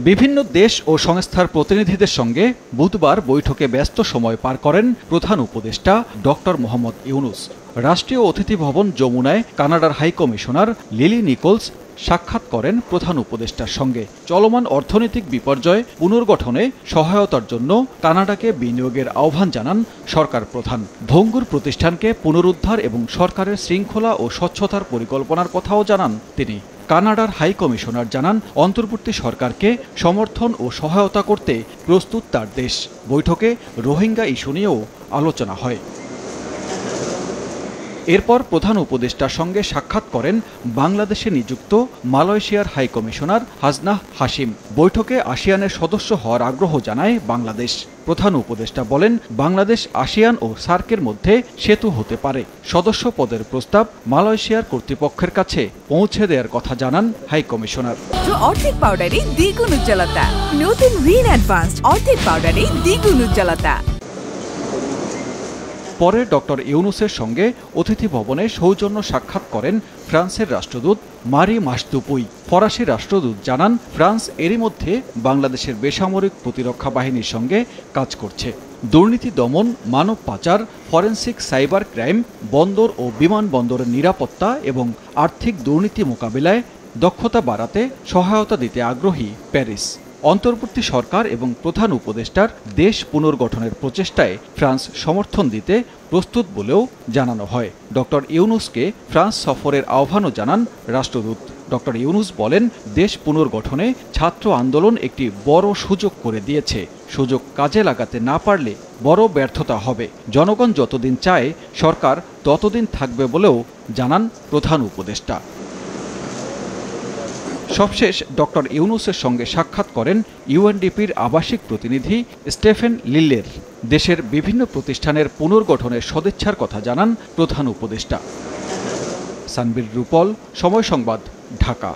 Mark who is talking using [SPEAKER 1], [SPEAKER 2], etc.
[SPEAKER 1] বিভিন্ন দেশ ও সংস্থার প্রতিনিধিদের সঙ্গে বুধবার বৈঠকে ব্যস্ত সময় পার করেন প্রধান উপদেষ্টা ডক্টর মোহাম্মদ ইউনূস। রাষ্ট্রীয় অতিথি ভবন যমুনায় কানাডার হাইকমিশনার লিলি নিকোলস সাক্ষাৎ করেন প্রধান উপদেষ্টার সঙ্গে। চলমান অর্থনৈতিক বিপর্যয় পুনর্গঠনে সহায়তার জন্য কানাডাকে বিনিয়োগের আহ্বান জানান সরকার প্রধান। ভঙ্গুর প্রতিষ্ঠানকে পুনরুদ্ধার এবং সরকারের শৃঙ্খলা ও স্বচ্ছতার পরিকল্পনার কথাও জানান তিনি। কানাডার হাই কমিশনার জানান, অন্তর্বর্তী সরকারকে সমর্থন ও সহায়তা করতে প্রস্তুত তার দেশ। বৈঠকে রোহিঙ্গা ইস্যু নিয়েও আলোচনা হয়। এরপর প্রধান উপদেষ্টার সঙ্গে সাক্ষাৎ করেন বাংলাদেশে নিযুক্ত মালয়েশিয়ার হাই কমিশনার হাসনাহ হাশিম। বৈঠকে আসিয়ানের সদস্য হওয়ার আগ্রহ জানায় বাংলাদেশ। প্রধান উপদেষ্টা বলেন, বাংলাদেশ আসিয়ান ও সার্কের মধ্যে সেতু হতে পারে। সদস্য পদের প্রস্তাব মালয়েশিয়ার কর্তৃপক্ষের কাছে পৌঁছে দেওয়ার কথা জানান হাই কমিশনার।
[SPEAKER 2] অর্ধেক পাউডারে দ্বিগুণ উজ্জ্বলতা, নতুন রিন অ্যাডভান্সড অর্ধেক পাউডারে দ্বিগুণ উজ্জ্বলতা।
[SPEAKER 1] পরে ডক্টর ইউনূসের সঙ্গে অতিথি ভবনে সৌজন্য সাক্ষাৎ করেন ফ্রান্সের রাষ্ট্রদূত মারি মাসদুপুই। ফরাসি রাষ্ট্রদূত জানান, ফ্রান্স এরই মধ্যে বাংলাদেশের বেসামরিক প্রতিরক্ষা বাহিনীর সঙ্গে কাজ করছে। দুর্নীতি দমন, মানব পাচার, ফরেনসিক সাইবার ক্রাইম, বন্দর ও বিমানবন্দরের নিরাপত্তা এবং আর্থিক দুর্নীতি মোকাবিলায় দক্ষতা বাড়াতে সহায়তা দিতে আগ্রহী প্যারিস। অন্তর্বর্তী সরকার এবং প্রধান উপদেষ্টার দেশ পুনর্গঠনের প্রচেষ্টায় ফ্রান্স সমর্থন দিতে প্রস্তুত বলেও জানানো হয়। ডক্টর ইউনূসকে ফ্রান্স সফরের আহ্বানও জানান রাষ্ট্রদূত। ডক্টর ইউনূস বলেন, দেশ পুনর্গঠনে ছাত্র আন্দোলন একটি বড় সুযোগ করে দিয়েছে। সুযোগ কাজে লাগাতে না পারলে বড় ব্যর্থতা হবে। জনগণ যতদিন চায় সরকার ততদিন থাকবে বলেও জানান প্রধান উপদেষ্টা। সবশেষ ডক্টর ইউনূসের সঙ্গে সাক্ষাৎ করেন ইউএনডিপির আবাসিক প্রতিনিধি স্টেফেন লিল্লের। দেশের বিভিন্ন প্রতিষ্ঠানের পুনর্গঠনের সদিচ্ছার কথা জানান প্রধান উপদেষ্টা। সানবীর রূপল, সময় সংবাদ, ঢাকা।